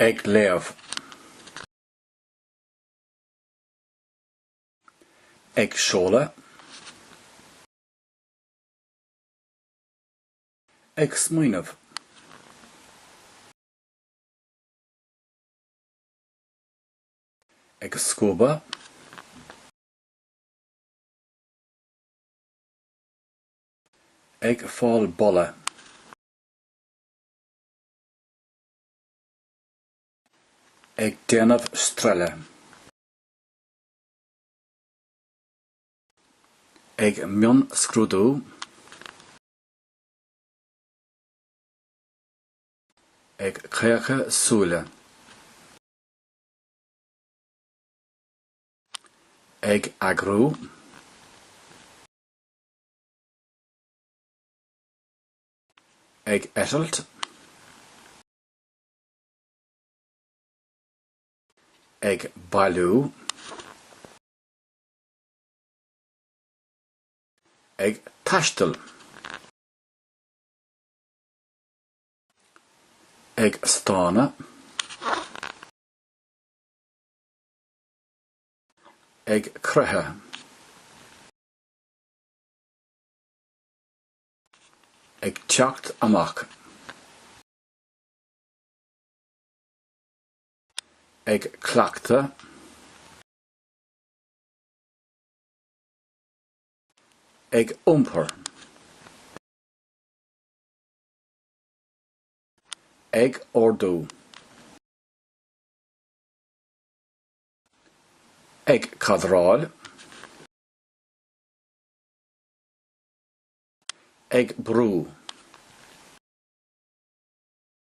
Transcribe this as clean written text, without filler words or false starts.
Ag léamh. Ag seoladh. Ag smaoineamh. Ag scóbadh. Ag fáil bolla. Ag déanamh strella. Ag mion scrúdú. Ag caocha súile. Ag agrú. Ag eitilt. Ag bailiú. Ag taistil. Ag stána. Ag crutha. Ag teacht amach. Ag cleachta. Ag iompar. Ag ordú. Ag cathráil. Ag brú.